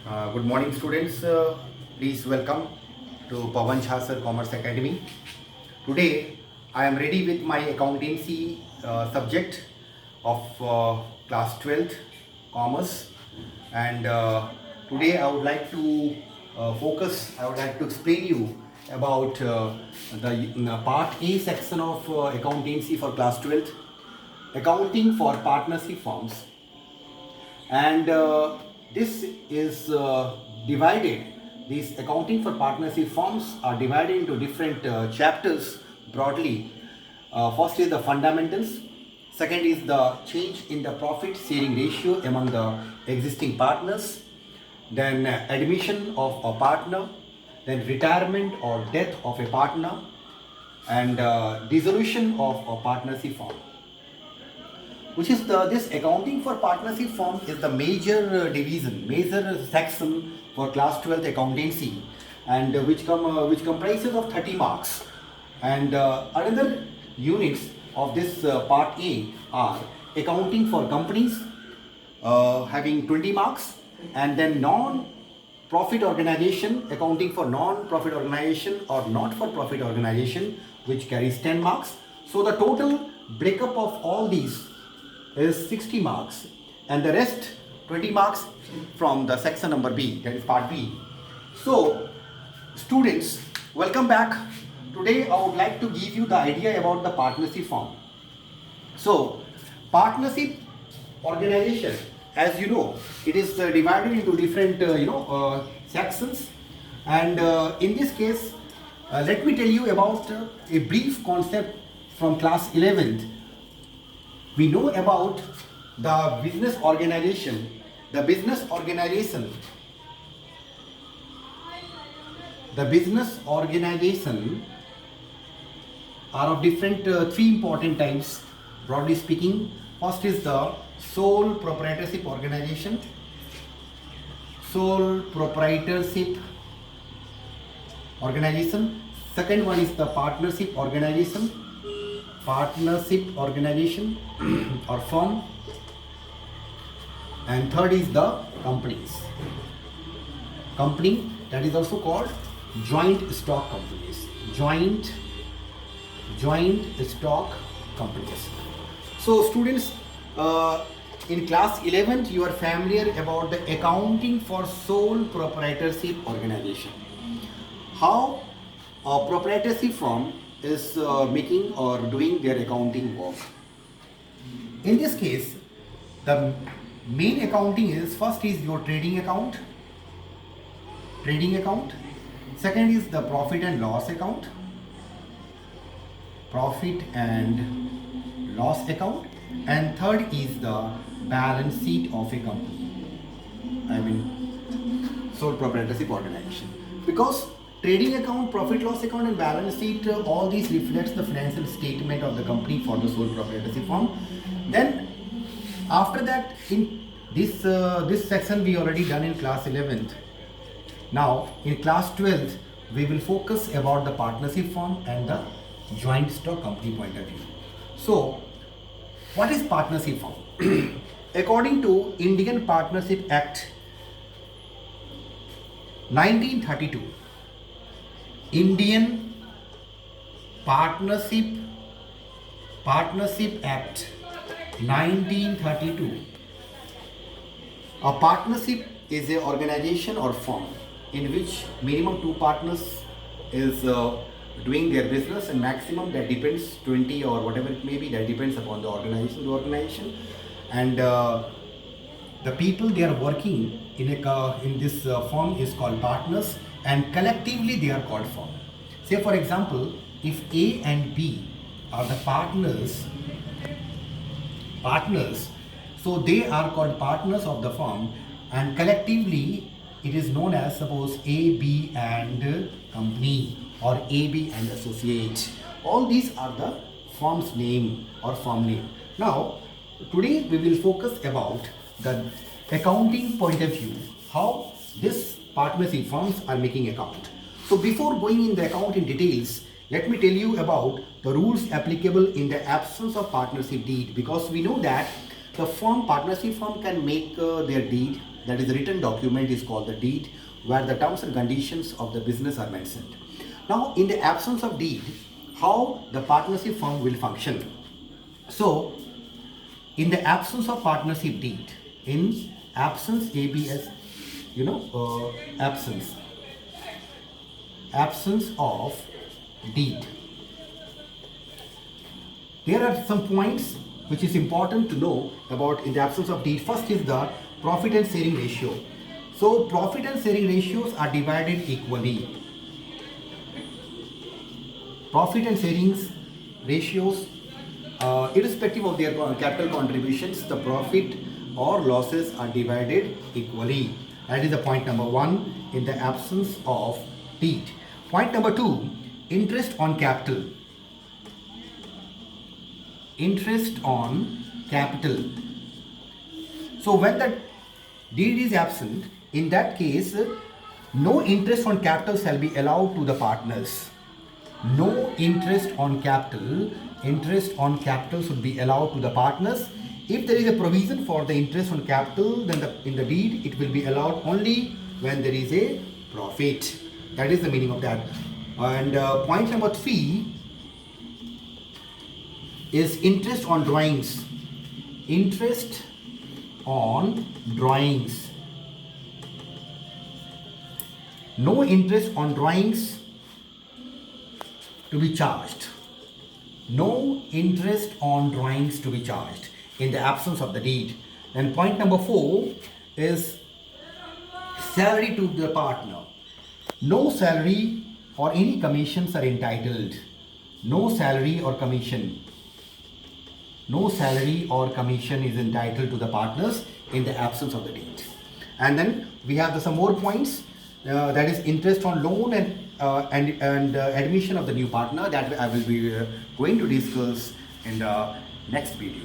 Good morning, students. Please welcome to Pawan Jha Sir Commerce Academy. Today, I am ready with my accountancy subject of class 12th commerce, and today I would like to I would like to explain you about the part A section of accountancy for class 12th, accounting for partnership firms. And this is divided, these accounting for partnership firms are divided into different chapters broadly. First is the fundamentals, second is the change in the profit sharing ratio among the existing partners, then admission of a partner, then retirement or death of a partner, and dissolution of a partnership firm, which is this accounting for partnership firm is the major division, major section for class 12th accountancy, and which comprises of 30 marks. And another units of this part A are accounting for companies having 20 marks, and then non-profit organization, accounting for non-profit organization or not-for-profit organization, which carries 10 marks. So the total breakup of all these is 60 marks, and the rest 20 marks from the section number B, that is part B. So students, welcome back. Today I would like to give you the idea about the partnership firm. So partnership organization, as you know, it is divided into different sections, and in this case let me tell you about a brief concept from class 11th. We know about the business organization. The business organization are of different three important types, broadly speaking. First is the sole proprietorship organization. Second one is the partnership organization or firm, and third is the company, that is also called joint stock companies. So students, in class 11th you are familiar about the accounting for sole proprietorship organization, how a proprietorship firm is making or doing their accounting work. In this case, the main accounting is, first is your trading account. Second is the profit and loss account. And third is the balance sheet of a company, sole proprietorship organization. Because trading account, profit loss account and balance sheet, all these reflects the financial statement of the company for the sole proprietorship firm. Then after that, in this section we already done in class 11th. Now in class 12th we will focus about the partnership firm and the joint stock company point of view. So what is partnership firm? According to Indian Partnership Act 1932, Indian Partnership Act 1932, a partnership is an organization or firm in which minimum 2 partners is doing their business, and maximum, that depends, 20 or whatever it may be, that depends upon the organization, and the people they are working in this firm is called partners, and collectively they are called firm. Say for example, if A and B are the partners, so they are called partners of the firm, and collectively it is known as, suppose, A, B and company, or A, B and associate. All these are the firm's name or firm name. Now today we will focus about the accounting point of view, how this partnership firms are making account. So before going in the account in details, let me tell you about the rules applicable in the absence of partnership deed, because we know that the partnership firm can make their deed that is the written document, is called the deed, where the terms and conditions of the business are mentioned. Now, in the absence of deed, how the partnership firm will function? So, in the absence of partnership deed, in absence ABS, absence of deed, there are some points which is important to know about in the absence of deed. First is the profit and sharing ratio. So profit and sharing ratios are divided equally. Profit and sharing ratios, irrespective of their capital contributions, the profit or losses are divided equally. That is the point number one in the absence of deed. Point number two, interest on capital. Interest on capital. So when the deed is absent, in that case, no interest on capital shall be allowed to the partners. No interest on capital. Interest on capital should be allowed to the partners. If there is a provision for the interest on capital, then in the deed it will be allowed only when there is a profit. That is the meaning of that. And point number three is interest on drawings. Interest on drawings. No interest on drawings to be charged. No interest on drawings to be charged in the absence of the deed. And point number four is salary to the partner. No salary or any commissions are entitled. No salary or commission. No salary or commission is entitled to the partners in the absence of the deed. And then we have some more points. That is interest on loan and admission of the new partner, that I will be going to discuss in the next video.